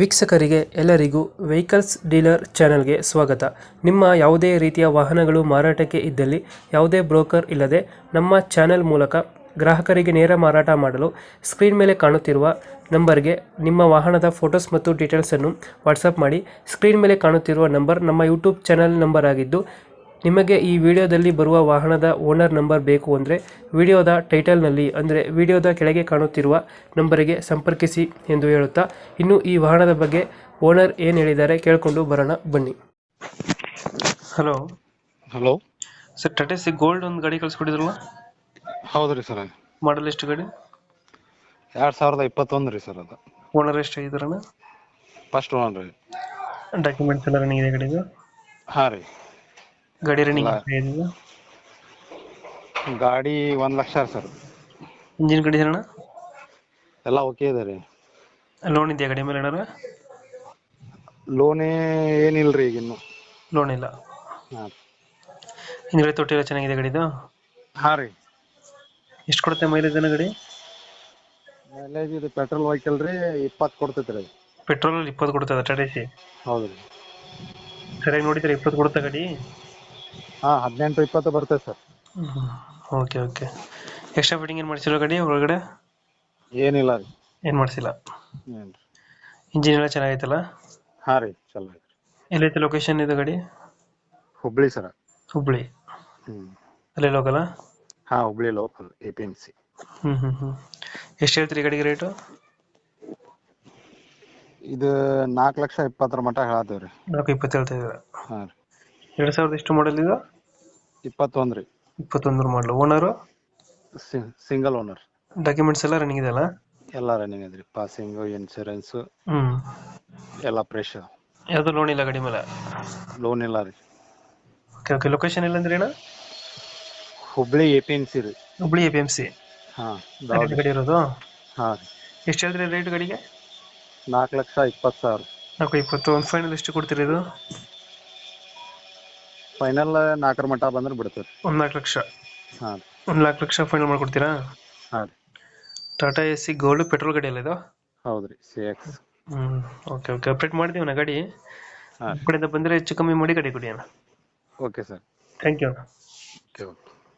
ವೀಕ್ಷಕರಿಗೆ ಎಲ್ಲರಿಗೂ vehicles dealer ಚಾನೆಲ್ಗೆ ಸ್ವಾಗತ. ನಿಮ್ಮ ಯಾವುದೇ ರೀತಿಯ ವಾಹನಗಳು ಮಾರಾಟಕ್ಕೆ ಇದ್ದಲ್ಲಿ ಯಾವುದೇ ಬ್ರೋಕರ್ ಇಲ್ಲದೆ ನಮ್ಮ ಚಾನೆಲ್ ಮೂಲಕ ಗ್ರಾಹಕರಿಗೆ ನೇರ ಮಾರಾಟ ಮಾಡಲು ಸ್ಕ್ರೀನ್ ಮೇಲೆ ಕಾಣುತ್ತಿರುವ ನಂಬರ್ಗೆ ನಿಮ್ಮ ವಾಹನದ ಫೋಟೋಸ್ ಮತ್ತು ಡೀಟೇಲ್ಸನ್ನು ವಾಟ್ಸಪ್ ಮಾಡಿ. ಸ್ಕ್ರೀನ್ ಮೇಲೆ ಕಾಣುತ್ತಿರುವ ನಂಬರ್ ನಮ್ಮ ಯೂಟ್ಯೂಬ್ ಚಾನೆಲ್ ನಂಬರ್ ಆಗಿದ್ದು, ನಿಮಗೆ ಈ ವಿಡಿಯೋದಲ್ಲಿ ಬರುವ ವಾಹನದ ಓನರ್ ನಂಬರ್ ಬೇಕು ಅಂದರೆ ವಿಡಿಯೋದ ಟೈಟಲ್ನಲ್ಲಿ ಅಂದರೆ ವಿಡಿಯೋದ ಕೆಳಗೆ ಕಾಣುತ್ತಿರುವ ನಂಬರಿಗೆ ಸಂಪರ್ಕಿಸಿ ಎಂದು ಹೇಳುತ್ತಾ, ಇನ್ನು ಈ ವಾಹನದ ಬಗ್ಗೆ ಓನರ್ ಏನು ಹೇಳಿದ್ದಾರೆ ಕೇಳಿಕೊಂಡು ಬರೋಣ ಬನ್ನಿ. Hello hello sir, Tata C gold ಒಂದು ಗಾಡಿ ಕಳಿಸ್ಕೊಟ್ಟಿದ್ರಲ್ಲ, ಹೌದ್ರಿ ಸರ್. ಮಾಡಲ್ ಎಷ್ಟು ಗಾಡಿ? 2021 ರೀ ಸರ್. ಅದು ಓನರ್ ಎಷ್ಟು ಆಗಿದಾರಣ? ಫಸ್ಟ್ ಒನ್ ರೀ. ಡಾಕ್ಯುಮೆಂಟ್ಸ್ ಎಲ್ಲ ರನ್ನಿಂಗ್ ಇದೆ ಗಾಡಿದು? ಹಾಂ ರೀ. ಗಾಡಿ ರನ್ನಿಂಗ್ ಎಲ್ಲ ಗಾಡಿ 1 ಲಕ್ಷ ಸರ್. ಇಂಜಿನ್ ಕಂಡೀಷನ್ ಎಲ್ಲ ಓಕೆ ಇದೆ ರೀ. ಲೋನ್ ಇದೆಯಾ ಗಾಡಿ ಮೇಲೆ ಏನಾರ? ಲೋನೇ ಏನಿಲ್ರಿ ಈಗ ಇನ್ನು. ಲೋನ್ ಇಲ್ಲ. ಹಾಂ ಹಿಂದ್ಗಡೆ ತೊಟ್ಟಿ ಎಲ್ಲ ಚೆನ್ನಾಗಿದೆ ಗಾಡಿದು? ಹಾಂ ರೀ. ಎಷ್ಟು ಕೊಡುತ್ತೆ ಮೈಲೇಜ್ ಅನ್ನ ಗಾಡಿ? ಮೈಲೇಜ್ ಇದು ಪೆಟ್ರೋಲ್ ವೆಹಿಕಲ್ ರೀ, 20 ಕೊಡ್ತೈತೆ ರೀ. ಪೆಟ್ರೋಲ್ 20 ಕೊಡ್ತದ ಟಾಟಾ ಸಿ? ಹೌದು ರೀ. ಸರಿಯಾಗಿ ನೋಡಿದ್ರೆ 20 ಕೊಡುತ್ತಾ ಗಾಡಿ? ಹಾಂ 18-20 ಬರ್ತೈತೆ sir. Okay okay. Extra fitting ಏನು ಮಾಡಿಸಿಲ್ಲ ಗಾಡಿ ಒಳಗಡೆ? ಏನಿಲ್ಲ ರೀ. ಏನು ಮಾಡಿಸಿಲ್ಲ. ಏನು ರೀ. ಇಂಜಿನ್ ಎಲ್ಲ ಚೆನ್ನಾಗೈತಲ್ಲ? ಹಾಂ ರೀ, ಚಲೋ ಐತೆ. ಎಲ್ಲೈತೆ ಲೊಕೇಶನ್ ಇದು ಗಾಡಿ? ಹುಬ್ಳಿ ಸರ. ಹುಬ್ಳಿ. ಹ್ಞೂ. ಅಲ್ಲೇ ಲೋಕಲ್ಲ? ಹಾಂ, ಹುಬ್ಳಿ ಲೋಕಲ್ APMC. ಎಷ್ಟು ಹೇಳ್ತೀರಿ ಗಾಡಿಗೆ ರೇಟು? ಇದು 4,20,000 ಮಟ್ಟ ಹೇಳತ್ತೇವೆ ರೀ. 4,20 ಹೇಳ್ತಾ ಇದ್ದೀರಾ? ಹಾಂ ರೀ. 2000 ಎಷ್ಟು ಮಾಡಲ್ ಇದು? 21 ರೀ. 21 ಮಾಡಲು. ಓನರು? Single owner. ಡಾಕ್ಯುಮೆಂಟ್ಸ್ ಎಲ್ಲ ರನ್ನಿಂಗ್ ಇದೆಯಲ್ಲ? ಎಲ್ಲ ರನ್ನಿಂಗ್ ಐತ್ರಿ. ಪಾಸಿಂಗು, ಇನ್ಶೂರೆನ್ಸು ಎಲ್ಲ ಫ್ರೆಶ್. ಯಾವುದು ಲೋನ್ ಇಲ್ಲ ಗಾಡಿ ಮೇಲೆ? ಲೋನ್ ಇಲ್ಲ ರೀ. Okay okay. ಲೊಕೇಶನ್ ಇಲ್ಲ ಅಂದ್ರೆ ಅಣ್ಣ? ಹುಬ್ಳಿ APMC ರೀ. ಹುಬ್ಳಿ APMC. ಹಾಂ ಗಾಡಿ ಇರೋದು? ಹಾಂ ರೀ. ಎಷ್ಟು ಹೇಳಿದ್ರಿ ರೇಟ್ ಗಾಡಿಗೆ? 4,20,000. 4,20. ಒಂದು ಫೈನಲ್ ಎಷ್ಟು ಕೊಡ್ತೀರಿ ಇದು? ಫೈನಲ್ 4 ಮಟ್ಟ ಬಂದ್ರೆ ಬಿಡ್ತೀವಿ. 1,00,000 ಲಕ್ಷ? ಹಾಂ. 1,00,000 ಲಕ್ಷ ಫೈನಲ್ ಮಾಡ್ಕೊಡ್ತೀರಾ? ಹಾಂ ರೀ. ಟಾಟಾ AC ಗೋಲ್ಡ್ ಪೆಟ್ರೋಲ್ ಗಾಡಿ ಅಲ್ಲ ಇದು? ಹೌದು ರೀ, CX. Okay okay. ಅಪ್ಡೇಟ್ ಮಾಡ್ತೀವಿ ನಾ ಗಾಡಿ. ಹಾಂ. ಈ ಕಡೆಯಿಂದ ಬಂದರೆ ಹೆಚ್ಚು ಕಮ್ಮಿ ಮಾಡಿ ಗಾಡಿ ಕೊಡಿ ಅಣ್ಣ. Okay sir. ಥ್ಯಾಂಕ್ ಯು ಅಣ್ಣ. Okay okay.